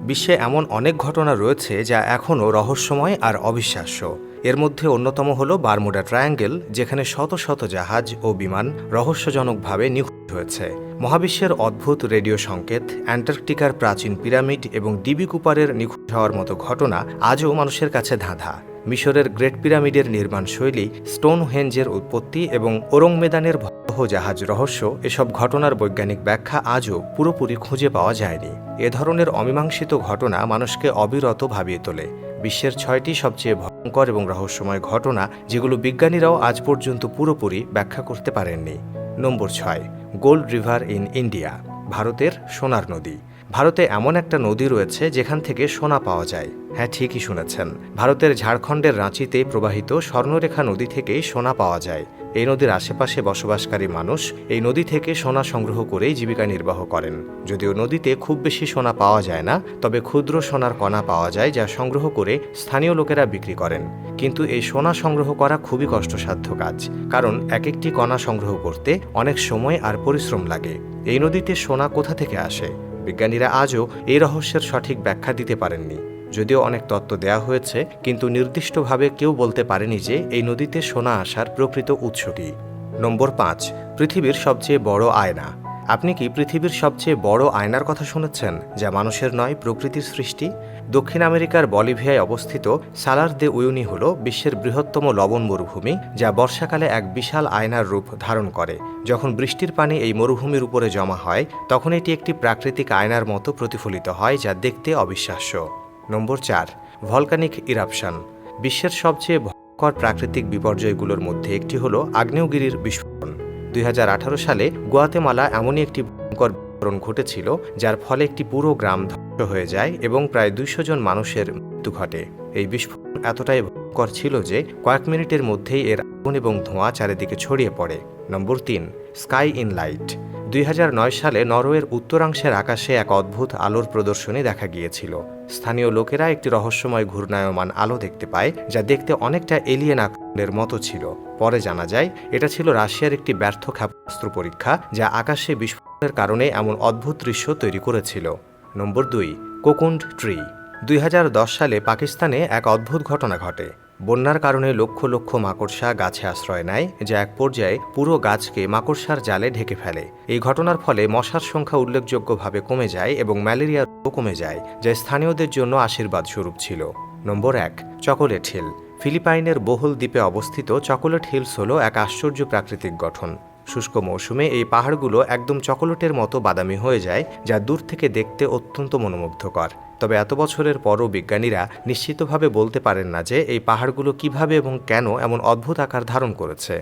বিশ্বে এমন অনেক ঘটনা রয়েছে যা এখনও রহস্যময় আর অবিশ্বাস্য। এর মধ্যে অন্যতম হল বারমুডা ট্রায়াঙ্গেল, যেখানে শত শত জাহাজ ও বিমান রহস্যজনকভাবে নিখোঁজ হয়েছে। মহাবিশ্বের অদ্ভুত রেডিও সংকেত, অ্যান্টার্কটিকার প্রাচীন পিরামিড এবং ডিবি কুপারের নিখোঁজ হওয়ার মতো ঘটনা আজও মানুষের কাছে ধাঁধা। মিশরের গ্রেট পিরামিডের নির্মাণশৈলী, স্টোনহেঞ্জের উৎপত্তি এবং ওরংমেদানের ভয়াবহ জাহাজ রহস্য, এসব ঘটনার বৈজ্ঞানিক ব্যাখ্যা আজও পুরোপুরি খুঁজে পাওয়া যায়নি। এ ধরনের অমীমাংসিত ঘটনা মানুষকে অবিরত ভাবিয়ে তোলে। বিশ্বের ৬টি সবচেয়ে ভয়ঙ্কর এবং রহস্যময় ঘটনা, যেগুলো বিজ্ঞানীরাও আজ পর্যন্ত পুরোপুরি ব্যাখ্যা করতে পারেননি। নম্বর ৬, গোল্ড রিভার ইন ইন্ডিয়া, ভারতের সোনার নদী। ভারতে এমন একটা নদী রয়েছে যেখান থেকে সোনা পাওয়া যায়। হ্যাঁ, ঠিকই শুনেছেন, ভারতের ঝাড়খণ্ডের রাঁচিতে প্রবাহিত স্বর্ণরেখা নদী থেকেই সোনা পাওয়া যায়। এই নদীর আশেপাশে বসবাসকারী মানুষ এই নদী থেকে সোনা সংগ্রহ করেই জীবিকা নির্বাহ করেন। যদিও নদীতে খুব বেশি সোনা পাওয়া যায় না, তবে ক্ষুদ্র সোনার কণা পাওয়া যায় যা সংগ্রহ করে স্থানীয় লোকেরা বিক্রি করেন। কিন্তু এই সোনা সংগ্রহ করা খুবই কষ্টসাধ্য কাজ, কারণ এক একটি কণা সংগ্রহ করতে অনেক সময় আর পরিশ্রম লাগে। এই নদীতে সোনা কোথা থেকে আসে? বিজ্ঞানীরা আজও এই রহস্যের সঠিক ব্যাখ্যা দিতে পারেননি। যদিও অনেক তত্ত্ব দেয়া হয়েছে, কিন্তু নির্দিষ্টভাবে কেউ বলতে পারেনি যে এই নদীতে সোনা আসার প্রকৃত উৎস কী। নম্বর ৫, পৃথিবীর সবচেয়ে বড় আয়না। আপনি কি পৃথিবীর সবচেয়ে বড় আয়নার কথা শুনেছেন, যা মানুষের নয়, প্রকৃতির সৃষ্টি? দক্ষিণ আমেরিকার বলিভিয়ায় অবস্থিত সালার দে উয়ুনি হল বিশ্বের বৃহত্তম লবণ মরুভূমি, যা বর্ষাকালে এক বিশাল আয়নার রূপ ধারণ করে। যখন বৃষ্টির পানি এই মরুভূমির উপরে জমা হয়, তখন এটি একটি প্রাকৃতিক আয়নার মতো প্রতিফলিত হয়, যা দেখতে অবিশ্বাস্য। নম্বর ৪, ভলকানিক ইরাপশন। বিশ্বের সবচেয়ে ভয়ঙ্কর প্রাকৃতিক বিপর্যয়গুলোর মধ্যে একটি হল আগ্নেয়গিরির বিস্ফোরণ। ২০১৮ সালে গুয়াতেমালা এমনই একটি ভয়ঙ্কর বিস্ফোরণ ঘটেছিল, যার ফলে একটি পুরো গ্রাম ধ্বংস হয়ে যায় এবং প্রায় ২০০ জন মানুষের মৃত্যু ঘটে। এই বিস্ফোরণ এতটাই ভয়ঙ্কর ছিল যে কয়েক মিনিটের মধ্যেই এর আগুন এবং ধোঁয়া চারিদিকে ছড়িয়ে পড়ে। নম্বর ৩, স্কাই ইন লাইট। ২০০৯ সালে নরওয়ের উত্তরাংশের আকাশে এক অদ্ভুত আলোর প্রদর্শনী দেখা গিয়েছিল। স্থানীয় লোকেরা একটি রহস্যময় ঘূর্ণায়মান আলো দেখতে পায়, যা দেখতে অনেকটা এলিয়েন আক্রমণের মতো ছিল। পরে জানা যায় এটা ছিল রাশিয়ার একটি ব্যর্থ ক্ষেপণাস্ত্র পরীক্ষা, যা আকাশে বিস্ফোরণের কারণে এমন অদ্ভুত দৃশ্য তৈরি করেছিল। নম্বর ২, কোকুন্ড ট্রি। ২০১০ সালে পাকিস্তানে এক অদ্ভুত ঘটনা ঘটে। বন্যার কারণে লক্ষ লক্ষ মাকড়সা গাছে আশ্রয় নেয়, যা এক পর্যায়ে পুরো গাছকে মাকড়সার জালে ঢেকে ফেলে। এই ঘটনার ফলে মশার সংখ্যা উল্লেখযোগ্যভাবে কমে যায় এবং ম্যালেরিয়া রোগও কমে যায়, যা স্থানীয়দের জন্য আশীর্বাদ স্বরূপ ছিল। নম্বর ১, চকোলেট হিল। ফিলিপাইনের বহুল দ্বীপে অবস্থিত চকোলেট হিলস হল এক আশ্চর্য প্রাকৃতিক গঠন। শুষ্ক মৌসুমে এই পাহাড়গুলো একদম চকোলেটের মতো বাদামি হয়ে যায়, যা দূর থেকে দেখতে অত্যন্ত মনোমুগ্ধকর। তবে এত বছরের পরও বিজ্ঞানীরা নিশ্চিতভাবে বলতে পারেন না যে এই পাহাড়গুলো কিভাবে এবং কেন এমন অদ্ভুত আকার ধারণ করেছে।